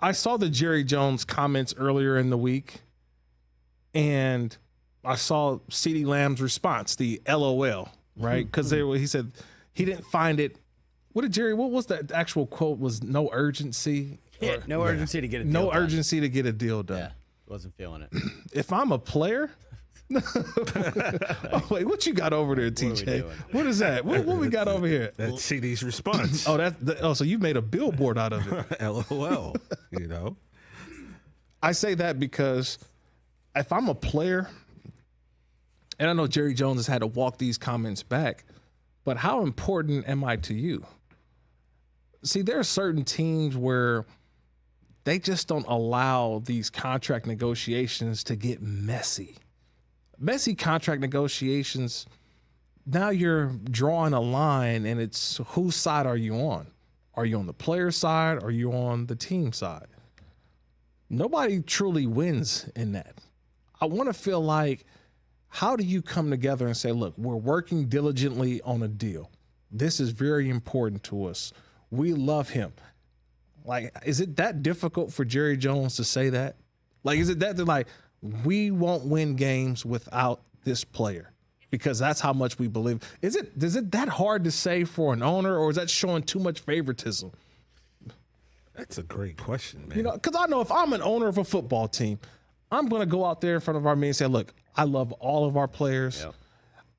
I saw the Jerry Jones comments earlier in the week, and I saw CeeDee Lamb's response, the LOL, right? Because he said he didn't find it. What was that actual quote? Was no urgency? Yeah, no urgency to get a deal no done. urgency to get a deal done. Yeah, wasn't feeling it. If I'm a player, oh wait, what you got over there, TJ? What is that? What we got over here? That's CD's response. So you made a billboard out of it. LOL. You know, I say that because if I'm a player, and I know Jerry Jones has had to walk these comments back, but how important am I to you? See, there are certain teams where they just don't allow these contract negotiations to get messy. Messy contract negotiations, now you're drawing a line, and it's whose side are you on? Are you on the player side? Or are you on the team side? Nobody truly wins in that. I want to feel like, how do you come together and say, look, we're working diligently on a deal. This is very important to us. We love him. Like, is it that difficult for Jerry Jones to say that? Like, is it that they're like, we won't win games without this player because that's how much we believe? Is it that hard to say for an owner, or is that showing too much favoritism? that's a great question, man. You know, because I know if I'm an owner of a football team, I'm going to go out there in front of our meeting and say, look, I love all of our players. Yep.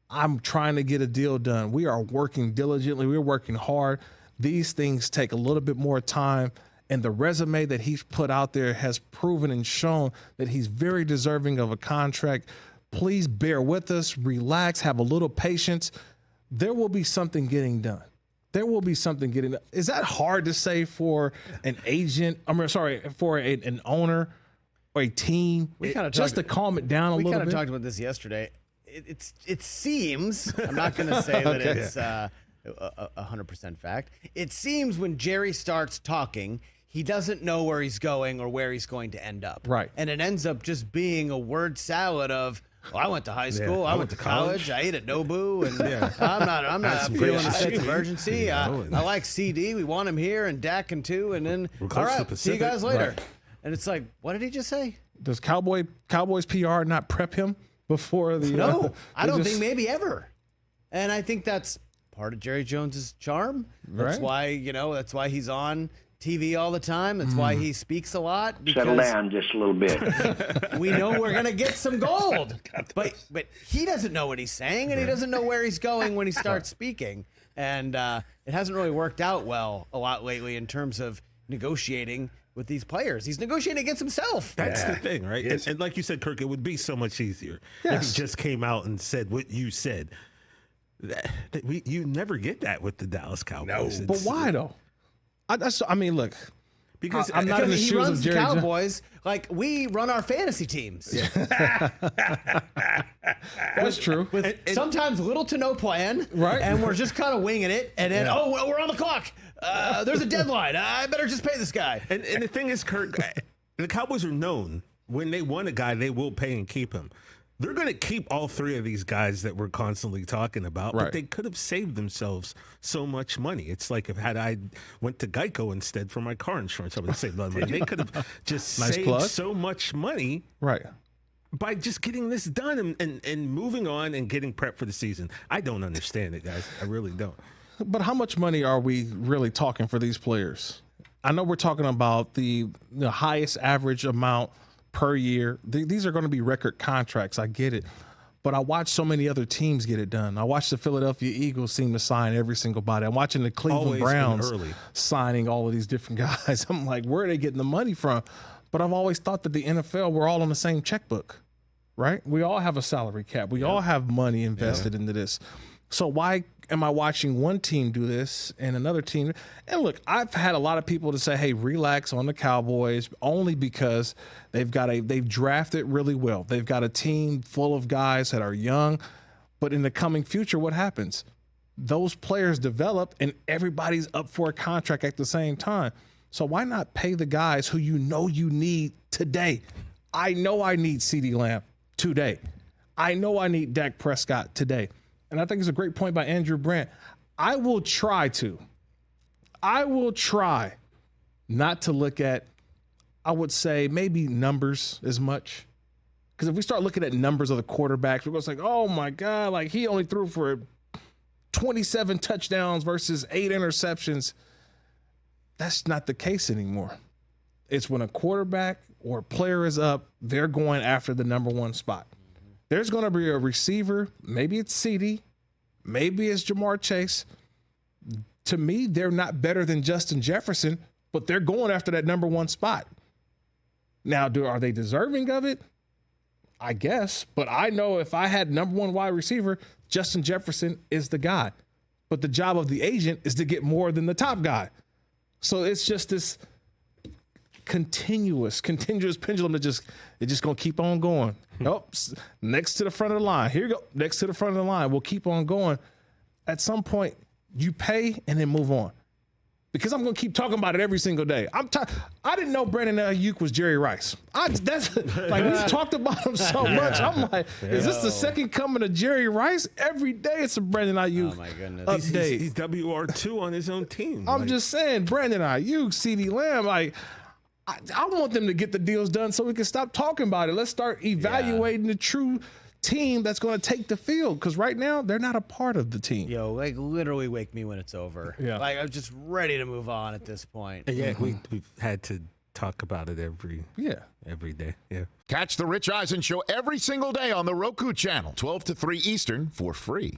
I'm trying to get a deal done. We are working diligently. We're working hard. These things take a little bit more time, and the resume that he's put out there has proven and shown that he's very deserving of a contract. Please bear with us, relax, have a little patience. There will be something getting done. There will be something getting done. Is that hard to say for an agent? For an owner or a team? Just to calm it down a little bit? We kind of talked about this yesterday. It seems, I'm not going to say that it's 100% fact. It seems when Jerry starts talking, he doesn't know where he's going or where he's going to end up. Right. And it ends up just being a word salad of, well, I went to high school, I went to college, I ate at Nobu, and I'm not feeling a sense of urgency. I like CD, we want him here, and Dak and too, and then, all right, see you guys later. Right. And it's like, what did he just say? Does Cowboys PR not prep him before the... No, I don't think maybe ever. And I think that's part of Jerry Jones's charm. That's why, that's why he's on TV all the time. That's why he speaks a lot. Settle down just a little bit. We know we're going to get some gold. But he doesn't know what he's saying, and he doesn't know where he's going when he starts speaking. And it hasn't really worked out well a lot lately in terms of negotiating with these players. He's negotiating against himself. That's the thing, right? And like you said, Kirk, it would be so much easier if he just came out and said what you said. You never get that with the Dallas Cowboys. No. But why, though? I mean, look, because I'm not in the shoes of Jerry Jones. Cowboys like we run our fantasy teams. That's true. With sometimes little to no plan, right? And we're just kind of winging it. And then, we're on the clock. There's a deadline. I better just pay this guy. And the thing is, Kirk, the Cowboys are known when they want a guy, they will pay and keep him. They're going to keep all three of these guys that we're constantly talking about, but they could have saved themselves so much money. It's like had I went to Geico instead for my car insurance, I would have saved a lot of money. They could have just saved so much money by just getting this done and moving on and getting prepped for the season. I don't understand it, guys. I really don't. But how much money are we really talking for these players? I know we're talking about the highest average amount per year. These are going to be record contracts. I get it. But I watch so many other teams get it done. I watch the Philadelphia Eagles seem to sign every single body. I'm watching the Cleveland Browns signing all of these different guys. I'm like, where are they getting the money from? But I've always thought that the NFL, we're all on the same checkbook, right? We all have a salary cap. We all have money invested into this. So why am I watching one team do this and another team? And look, I've had a lot of people to say, hey, relax on the Cowboys, only because they've drafted really well. They've got a team full of guys that are young, but in the coming future, what happens? Those players develop and everybody's up for a contract at the same time. So why not pay the guys who you need today? I know I need CeeDee Lamb today. I know I need Dak Prescott today. And I think it's a great point by Andrew Brandt. I will try not to look at I would say maybe numbers as much. Because if we start looking at numbers of the quarterbacks, we're going to say, oh, my God, like he only threw for 27 touchdowns versus 8 interceptions. That's not the case anymore. It's when a quarterback or a player is up, they're going after the number one spot. There's going to be a receiver. Maybe it's CD. Maybe it's Jamar Chase. To me, they're not better than Justin Jefferson, but they're going after that number one spot. Now, are they deserving of it? I guess. But I know if I had number one wide receiver, Justin Jefferson is the guy. But the job of the agent is to get more than the top guy. So it's just this continuous pendulum that just going to keep on going. Oh, next to the front of the line. Here you go. Next to the front of the line. We'll keep on going. At some point, you pay and then move on. Because I'm going to keep talking about it every single day. I didn't know Brandon Ayuk was Jerry Rice. That's like we've talked about him so much. I'm like, is this the second coming of Jerry Rice? Every day it's a Brandon Ayuk. Oh my goodness. Update. He's WR2 on his own team. I'm just saying, Brandon Ayuk, CeeDee Lamb, like I want them to get the deals done so we can stop talking about it. Let's start evaluating the true team that's going to take the field, because right now they're not a part of the team. Yo, like literally wake me when it's over. Yeah. Like I'm just ready to move on at this point. Yeah, we've had to talk about it every day. Yeah. Catch the Rich Eisen Show every single day on the Roku channel, 12 to 3 Eastern, for free.